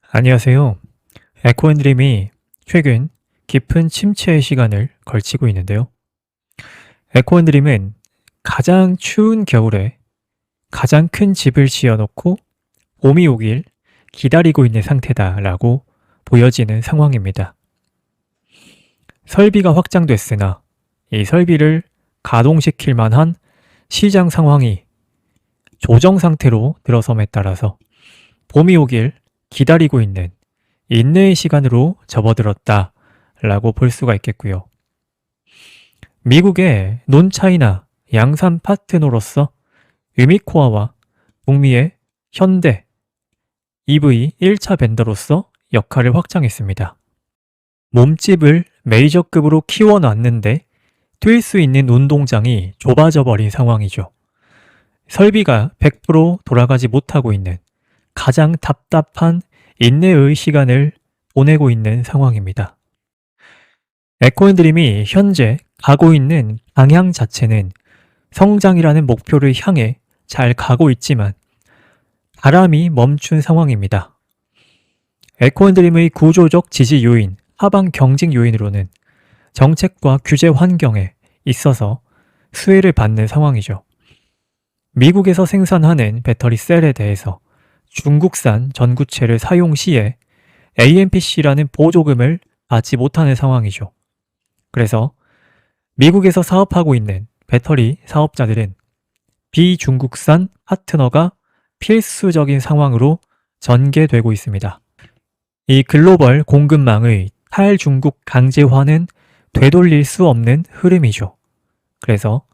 안녕하세요. 에코앤드림이 최근 깊은 침체의 시간을 걸치고 있는데요. 에코앤드림은 가장 추운 겨울에 가장 큰 집을 지어놓고 봄이 오길 기다리고 있는 상태다라고 보여지는 상황입니다. 설비가 확장됐으나 이 설비를 가동시킬 만한 시장 상황이 조정 상태로 들어섬에 따라서 봄이 오길 기다리고 있는 인내의 시간으로 접어들었다라고 볼 수가 있겠고요. 미국의 논차이나 양산 파트너로서 유미코아와 북미의 현대 EV 1차 벤더로서 역할을 확장했습니다. 몸집을 메이저급으로 키워놨는데 뛸 수 있는 운동장이 좁아져 버린 상황이죠. 설비가 100% 돌아가지 못하고 있는 가장 답답한 인내의 시간을 보내고 있는 상황입니다. 에코앤드림이 현재 가고 있는 방향 자체는 성장이라는 목표를 향해 잘 가고 있지만 바람이 멈춘 상황입니다. 에코앤드림의 구조적 지지 요인, 하방 경직 요인으로는 정책과 규제 환경에 있어서 수혜를 받는 상황이죠. 미국에서 생산하는 배터리 셀에 대해서 중국산 전구체를 사용 시에 AMPC라는 보조금을 받지 못하는 상황이죠. 그래서 미국에서 사업하고 있는 배터리 사업자들은 비중국산 파트너가 필수적인 상황으로 전개되고 있습니다. 이 글로벌 공급망의 탈중국 강제화는 되돌릴 수 없는 흐름이죠. 그래서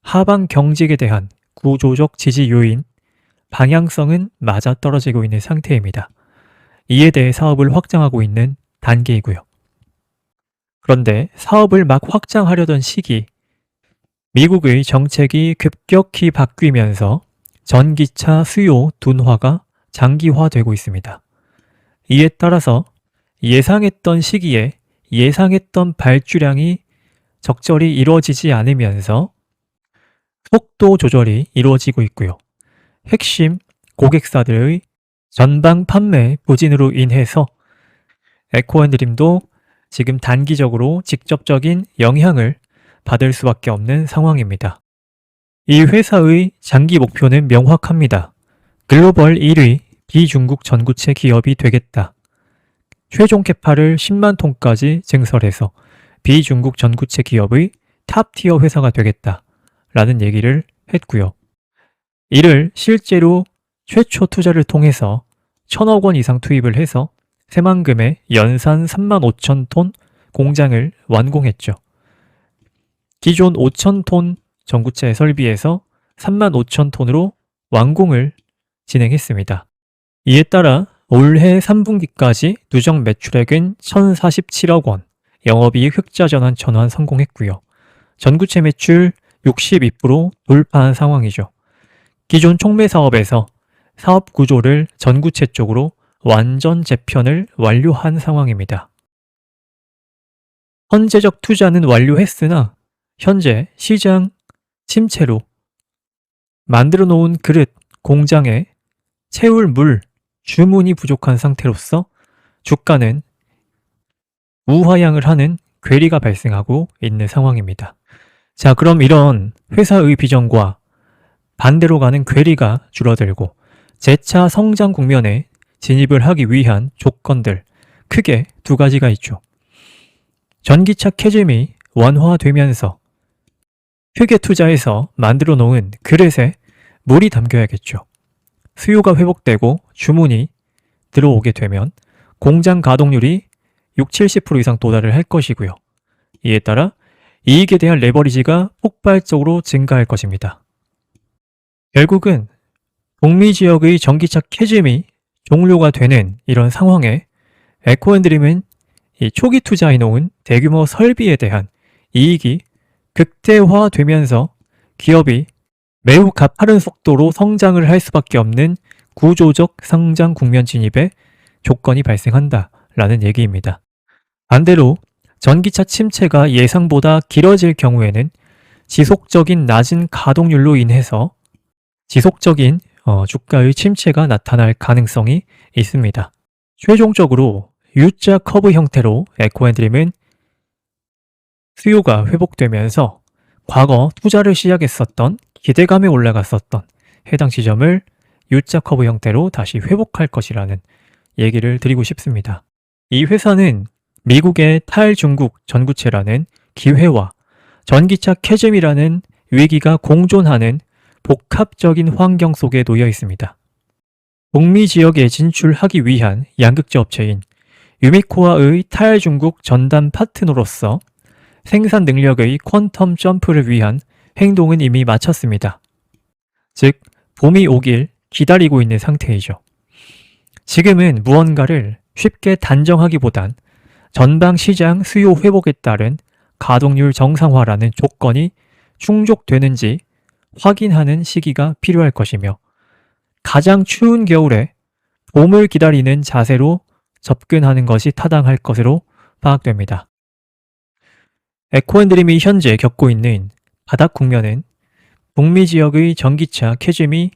하방 경직에 대한 구조적 지지 요인, 방향성은 맞아떨어지고 있는 상태입니다. 이에 대해 사업을 확장하고 있는 단계이고요. 그런데 사업을 막 확장하려던 시기, 미국의 정책이 급격히 바뀌면서 전기차 수요 둔화가 장기화되고 있습니다. 이에 따라서 예상했던 시기에 예상했던 발주량이 적절히 이루어지지 않으면서 속도 조절이 이루어지고 있고요. 핵심 고객사들의 전방 판매 부진으로 인해서 에코앤드림도 지금 단기적으로 직접적인 영향을 받을 수밖에 없는 상황입니다. 이 회사의 장기 목표는 명확합니다. 글로벌 1위 비중국 전구체 기업이 되겠다. 최종 캐파를 10만 톤까지 증설해서 비중국 전구체 기업의 탑티어 회사가 되겠다 라는 얘기를 했고요. 이를 실제로 최초 투자를 통해서 1,000억 원 이상 투입을 해서 새만금의 연산 3만 5천 톤 공장을 완공했죠. 기존 5천 톤 전구체 설비에서 3만 5천 톤으로 완공을 진행했습니다. 이에 따라 올해 3분기까지 누적 매출액은 1,047억 원, 영업이익 흑자 전환 성공했고요. 전구체 매출 62% 돌파한 상황이죠. 기존 촉매 사업에서 사업 구조를 전구체 쪽으로 완전 재편을 완료한 상황입니다. 현재적 투자는 완료했으나 현재 시장 침체로 만들어 놓은 그릇, 공장에 채울 물, 주문이 부족한 상태로서 주가는 우하향을 하는 괴리가 발생하고 있는 상황입니다. 자, 그럼 이런 회사의 비전과 반대로 가는 괴리가 줄어들고 재차 성장 국면에 진입을 하기 위한 조건들 크게 두 가지가 있죠. 전기차 캐즘이 완화되면서 크게 투자해서 만들어 놓은 그릇에 물이 담겨야겠죠. 수요가 회복되고 주문이 들어오게 되면 공장 가동률이 60-70% 이상 도달을 할 것이고요. 이에 따라 이익에 대한 레버리지가 폭발적으로 증가할 것입니다. 결국은 북미 지역의 전기차 캐즘이 종료가 되는 이런 상황에 에코앤드림은 이 초기 투자해놓은 대규모 설비에 대한 이익이 극대화되면서 기업이 매우 가파른 속도로 성장을 할 수밖에 없는 구조적 성장 국면 진입에 조건이 발생한다라는 얘기입니다. 반대로 전기차 침체가 예상보다 길어질 경우에는 지속적인 낮은 가동률로 인해서 지속적인 주가의 침체가 나타날 가능성이 있습니다. 최종적으로 U자 커브 형태로 에코앤드림은 수요가 회복되면서 과거 투자를 시작했었던 기대감에 올라갔었던 해당 지점을 U자 커브 형태로 다시 회복할 것이라는 얘기를 드리고 싶습니다. 이 회사는 미국의 탈중국 전구체라는 기회와 전기차 캐즘이라는 위기가 공존하는 복합적인 환경 속에 놓여 있습니다. 북미 지역에 진출하기 위한 양극재 업체인 유미코아의 탈중국 전담 파트너로서 생산 능력의 퀀텀 점프를 위한 행동은 이미 마쳤습니다. 즉, 봄이 오길 기다리고 있는 상태이죠. 지금은 무언가를 쉽게 단정하기보단 전방 시장 수요 회복에 따른 가동률 정상화라는 조건이 충족되는지 확인하는 시기가 필요할 것이며 가장 추운 겨울에 봄을 기다리는 자세로 접근하는 것이 타당할 것으로 파악됩니다. 에코앤드림이 현재 겪고 있는 바닥 국면은 북미 지역의 전기차 캐즘이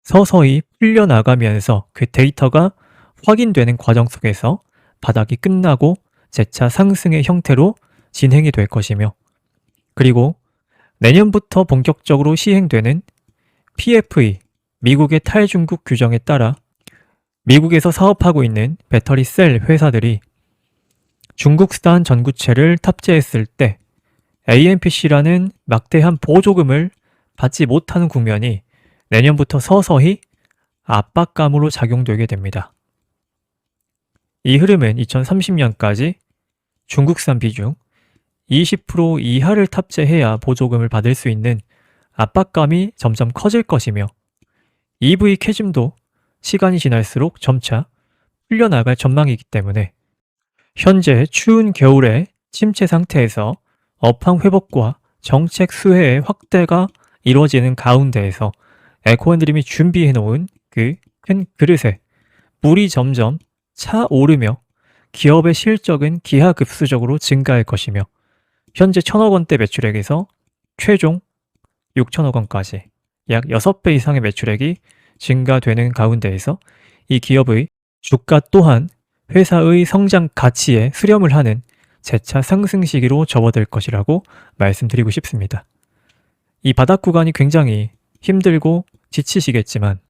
서서히 풀려나가면서 그 데이터가 확인되는 과정 속에서 바닥이 끝나고 재차 상승의 형태로 진행이 될 것이며, 그리고 내년부터 본격적으로 시행되는 PFE, 미국의 탈중국 규정에 따라 미국에서 사업하고 있는 배터리 셀 회사들이 중국산 전구체를 탑재했을 때 AMPC라는 막대한 보조금을 받지 못하는 국면이 내년부터 서서히 압박감으로 작용되게 됩니다. 이 흐름은 2030년까지 중국산 비중 20% 이하를 탑재해야 보조금을 받을 수 있는 압박감이 점점 커질 것이며, EV 캐즘도 시간이 지날수록 점차 풀려나갈 전망이기 때문에 현재 추운 겨울의 침체 상태에서 업황 회복과 정책 수혜의 확대가 이루어지는 가운데에서 에코앤드림이 준비해놓은 그 큰 그릇에 물이 점점 차오르며 기업의 실적은 기하급수적으로 증가할 것이며, 현재 1,000억 원대 매출액에서 최종 6천억 원까지 약 6배 이상의 매출액이 증가되는 가운데에서 이 기업의 주가 또한 회사의 성장 가치에 수렴을 하는 재차 상승 시기로 접어들 것이라고 말씀드리고 싶습니다. 이 바닥 구간이 굉장히 힘들고 지치시겠지만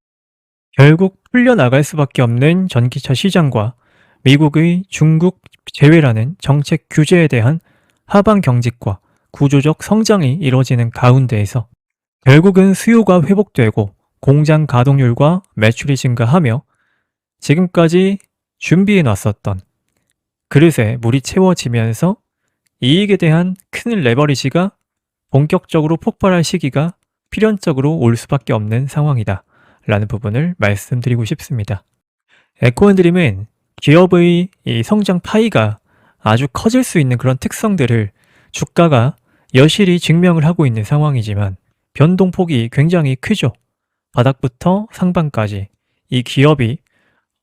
결국 풀려나갈 수밖에 없는 전기차 시장과 미국의 중국 제외라는 정책 규제에 대한 하방 경직과 구조적 성장이 이루어지는 가운데에서 결국은 수요가 회복되고 공장 가동률과 매출이 증가하며 지금까지 준비해 놨었던 그릇에 물이 채워지면서 이익에 대한 큰 레버리지가 본격적으로 폭발할 시기가 필연적으로 올 수밖에 없는 상황이다 라는 부분을 말씀드리고 싶습니다. 에코앤드림은 기업의 이 성장 파이가 아주 커질 수 있는 그런 특성들을 주가가 여실히 증명을 하고 있는 상황이지만 변동폭이 굉장히 크죠. 바닥부터 상반까지 이 기업이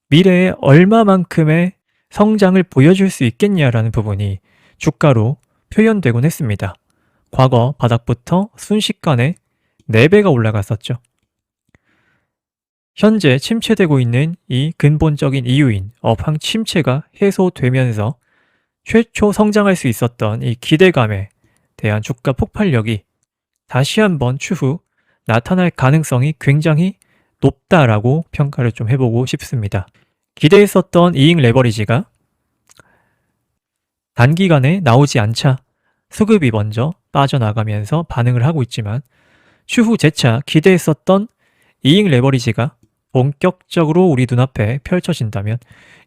미래에 얼마만큼의 성장을 보여줄 수 있겠냐라는 부분이 주가로 표현되곤 했습니다. 과거 바닥부터 순식간에 4배가 올라갔었죠. 현재 침체되고 있는 이 근본적인 이유인 업황 침체가 해소되면서 최초 성장할 수 있었던 이 기대감에 대한 주가 폭발력이 다시 한번 추후 나타날 가능성이 굉장히 높다라고 평가를 좀 해보고 싶습니다. 기대했었던 이익 레버리지가 단기간에 나오지 않자 수급이 먼저 빠져나가면서 반응을 하고 있지만 추후 재차 기대했었던 이익 레버리지가 본격적으로 우리 눈앞에 펼쳐진다면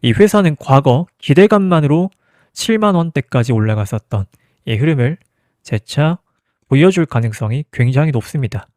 이 회사는 과거 기대감만으로 7만 원대까지 올라갔었던 이 흐름을 재차 보여줄 가능성이 굉장히 높습니다.